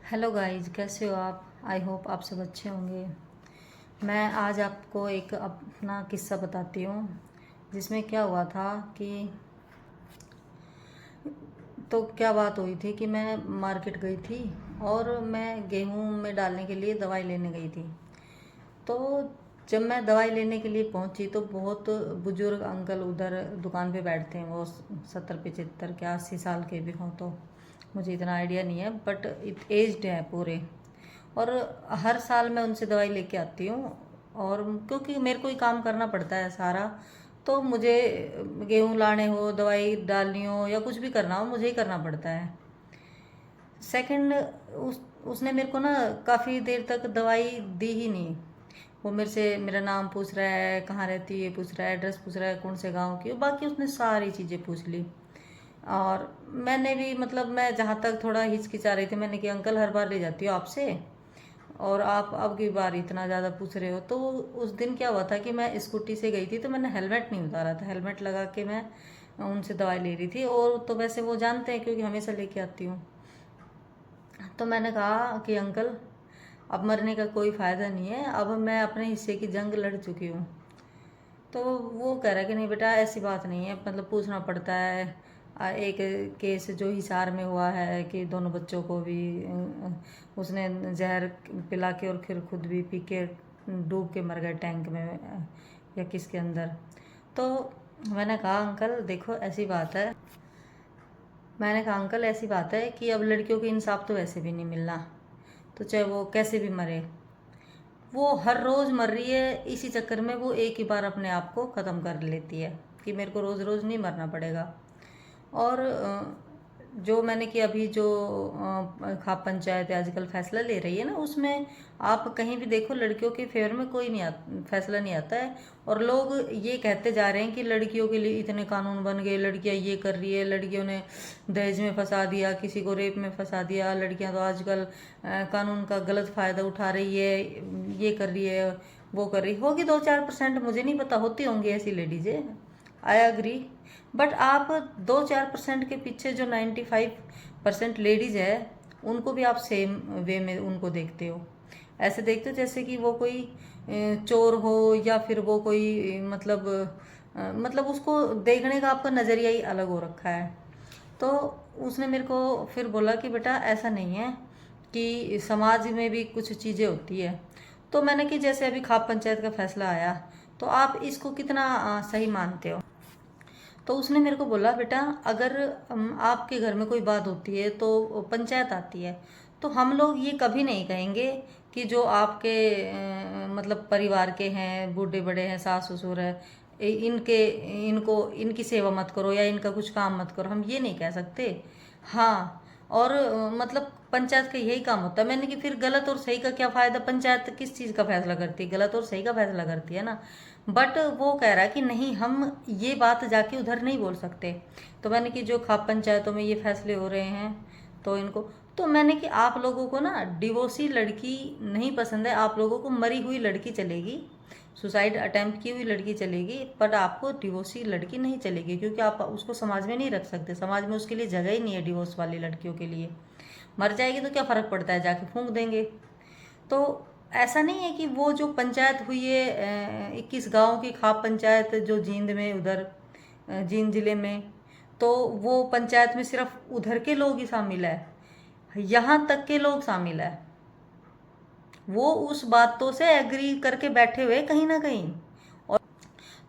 Hello guys, कैसे हो आप? आई होप आप सब अच्छे होंगे। मैं आज आपको एक अपना किस्सा बताती हूँ जिसमें क्या हुआ था कि तो क्या बात हुई थी कि मैं मार्केट गई थी और मैं गेहूं में डालने के लिए दवाई लेने गई थी। तो जब मैं दवाई लेने के लिए पहुंची तो बहुत बुजुर्ग अंकल उधर दुकान पे बैठते हैं। वो 70 75 के 80 साल के भी हों, तो मुझे इतना आइडिया नहीं है, बट एज्ड है पूरे। और हर साल मैं उनसे दवाई लेके आती हूँ। और क्योंकि मेरे को ही काम करना पड़ता है सारा, तो मुझे गेहूँ लाने हो, दवाई डालनी हो या कुछ भी करना हो, मुझे ही करना पड़ता है। सेकंड, उसने मेरे को ना काफ़ी देर तक दवाई दी ही नहीं। वो मेरे से मेरा नाम पूछ रहा है, कहाँ रहती है पूछ रहा है, एड्रेस पूछ रहा है, कौन से गांव की, बाकी उसने सारी चीज़ें पूछ ली। और मैंने भी मतलब मैं जहाँ तक थोड़ा हिचकिचा रही थी, मैंने कि अंकल हर बार ले जाती हूँ आपसे, और आप अब की बार इतना ज़्यादा पूछ रहे हो। तो उस दिन क्या हुआ था कि मैं स्कूटी से गई थी, तो मैंने हेलमेट नहीं उतारा था। हेलमेट लगा के मैं उनसे दवाई ले रही थी, और तो वैसे वो जानते हैं क्योंकि हमेशा लेके आती हूँ। तो मैंने कहा कि अंकल, अब मरने का कोई फ़ायदा नहीं है, अब मैं अपने हिस्से की जंग लड़ चुकी हूँ। तो वो कह रहा है कि नहीं बेटा, ऐसी बात नहीं है, मतलब पूछना पड़ता है। एक केस जो हिसार में हुआ है कि दोनों बच्चों को भी उसने जहर पिला के और फिर खुद भी पी के डूब के मर गए टैंक में, या किसके अंदर। तो मैंने कहा अंकल देखो, ऐसी बात है। मैंने कहा अंकल ऐसी बात है कि अब लड़कियों के इंसाफ तो वैसे भी नहीं मिलना, तो चाहे वो कैसे भी मरे। वो हर रोज़ मर रही है, इसी चक्कर में वो एक ही बार अपने आप को ख़त्म कर लेती है कि मेरे को रोज़ रोज़ नहीं मरना पड़ेगा। और जो मैंने कि अभी जो खाप पंचायत आजकल फैसला ले रही है ना, उसमें आप कहीं भी देखो लड़कियों के फेवर में कोई नहीं फैसला नहीं आता है। और लोग ये कहते जा रहे हैं कि लड़कियों के लिए इतने कानून बन गए, लड़कियां ये कर रही है, लड़कियों ने दहेज में फंसा दिया, किसी को रेप में फंसा दिया, लड़कियां तो आजकल कानून का गलत फ़ायदा उठा रही है, ये कर रही है, वो कर रही होगी। 2 4% मुझे नहीं पता, होती होंगी ऐसी लेडीज़ें, आई अग्री। बट आप 2 4% के पीछे जो 95% लेडीज़ है, उनको भी आप सेम वे में उनको देखते हो। ऐसे देखते हो जैसे कि वो कोई चोर हो, या फिर वो कोई मतलब उसको देखने का आपका नज़रिया ही अलग हो रखा है। तो उसने मेरे को फिर बोला कि बेटा ऐसा नहीं है, कि समाज में भी कुछ चीज़ें होती है। तो मैंने कि जैसे अभी खाप पंचायत का फैसला आया, तो आप इसको कितना सही मानते हो? तो उसने मेरे को बोला बेटा, अगर आपके घर में कोई बात होती है तो पंचायत आती है, तो हम लोग ये कभी नहीं कहेंगे कि जो आपके मतलब परिवार के हैं, बूढ़े बड़े हैं, सास ससुर है, इनके इनको इनकी सेवा मत करो या इनका कुछ काम मत करो, हम ये नहीं कह सकते। हाँ। और मतलब पंचायत का यही काम होता है। मैंने कि फिर गलत और सही का क्या फ़ायदा? पंचायत किस चीज़ का फैसला करती है? गलत और सही का फैसला करती है ना। बट वो कह रहा है कि नहीं, हम ये बात जाके उधर नहीं बोल सकते। तो मैंने कि जो खाप पंचायतों में ये फैसले हो रहे हैं, तो इनको, तो मैंने कि आप लोगों को ना डिवोर्सी लड़की नहीं पसंद है, आप लोगों को मरी हुई लड़की चलेगी, सुसाइड अटेम्प्ट की हुई लड़की चलेगी, बट आपको डिवोर्सी लड़की नहीं चलेगी, क्योंकि आप उसको समाज में नहीं रख सकते। समाज में उसके लिए जगह ही नहीं है डिवोर्स वाली लड़कियों के लिए। मर जाएगी तो क्या फ़र्क पड़ता है, जाके फूंक देंगे। तो ऐसा नहीं है कि वो जो पंचायत हुई है 21 गाँव की खाप पंचायत जो जींद में, उधर जींद जिले में, तो वो पंचायत में सिर्फ उधर के लोग ही शामिल है, यहाँ तक के लोग शामिल है। वो उस बातों से एग्री करके बैठे हुए कहीं ना कहीं। और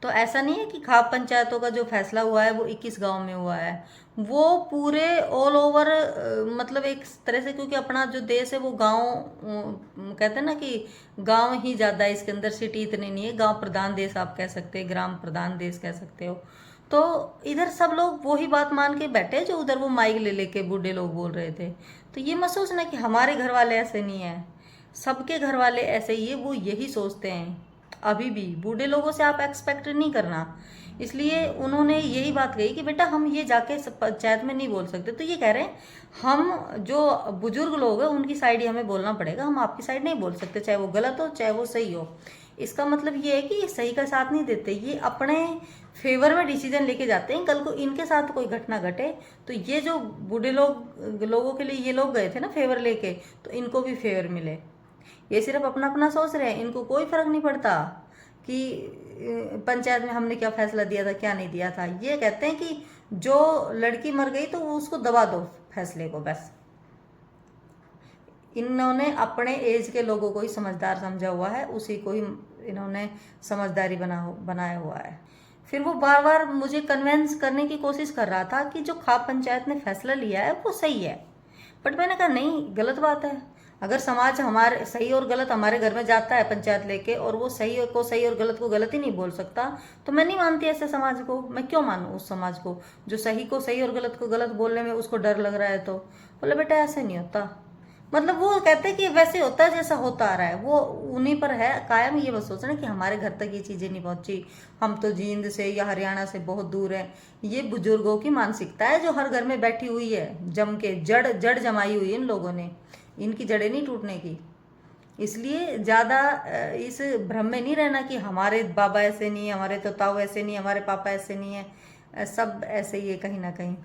तो ऐसा नहीं है कि खाप पंचायतों का जो फैसला हुआ है वो 21 गांव में हुआ है, वो पूरे ऑल ओवर, मतलब एक तरह से, क्योंकि अपना जो देश है वो गांव, कहते हैं ना कि गांव ही ज़्यादा है इसके अंदर, सिटी इतनी नहीं है। गांव प्रधान देश आप कह सकते हैं, ग्राम प्रधान देश कह सकते हो। तो इधर सब लोग वही बात मान के बैठे जो उधर वो माइक ले लेके बूढ़े लोग बोल रहे थे। तो ये मत सोचना कि हमारे घर वाले ऐसे नहीं है, सबके घर वाले ऐसे ही है, वो यही सोचते हैं। अभी भी बूढ़े लोगों से आप एक्सपेक्ट नहीं करना। इसलिए उन्होंने यही बात कही कि बेटा हम ये जाके पंचायत में नहीं बोल सकते। तो ये कह रहे हैं हम जो बुजुर्ग लोग हैं उनकी साइड ही हमें बोलना पड़ेगा, हम आपकी साइड नहीं बोल सकते, चाहे वो गलत हो चाहे वो सही हो। इसका मतलब ये है कि ये सही का साथ नहीं देते, ये अपने फेवर में डिसीजन लेके जाते हैं। कल को इनके साथ कोई घटना घटे तो ये जो बूढ़े लोगों के लिए ये लोग गए थे ना फेवर लेके, तो इनको भी फेवर मिले। ये सिर्फ अपना अपना सोच रहे हैं, इनको कोई फर्क नहीं पड़ता कि पंचायत में हमने क्या फैसला दिया था क्या नहीं दिया था। ये कहते हैं कि जो लड़की मर गई तो उसको दबा दो फैसले को, बस। इन्होंने अपने एज के लोगों को ही समझदार समझा हुआ है, उसी को ही इन्होंने समझदारी बनाया हुआ है। फिर वो बार बार मुझे कन्वेंस करने की कोशिश कर रहा था कि जो खाप पंचायत ने फैसला लिया है वो सही है। बट मैंने कहा नहीं, गलत बात है। अगर समाज हमारे सही और गलत हमारे घर में जाता है पंचायत लेके, और वो सही को सही और गलत को गलत ही नहीं बोल सकता, तो मैं नहीं मानती ऐसे समाज को। मैं क्यों मानूं उस समाज को जो सही को सही और गलत को गलत बोलने में उसको डर लग रहा है। तो बोले बेटा ऐसे नहीं होता। मतलब वो कहते हैं कि वैसे होता है जैसा होता आ रहा है, वो उन्हीं पर है कायम। ये बस सोच रहे हैं कि हमारे घर तक ये चीज़ें नहीं पहुंची, हम तो जींद से या हरियाणा से बहुत दूर हैं। ये बुजुर्गों की मानसिकता है जो हर घर में बैठी हुई है, जम के जड़ जमाई हुई है इन लोगों ने। इनकी जड़ें नहीं टूटने की। इसलिए ज़्यादा इस भ्रम में नहीं रहना कि हमारे बाबा ऐसे नहीं है, हमारे तो ताऊ ऐसे नहीं, हमारे पापा ऐसे नहीं है। सब ऐसे ही है कहीं ना कहीं।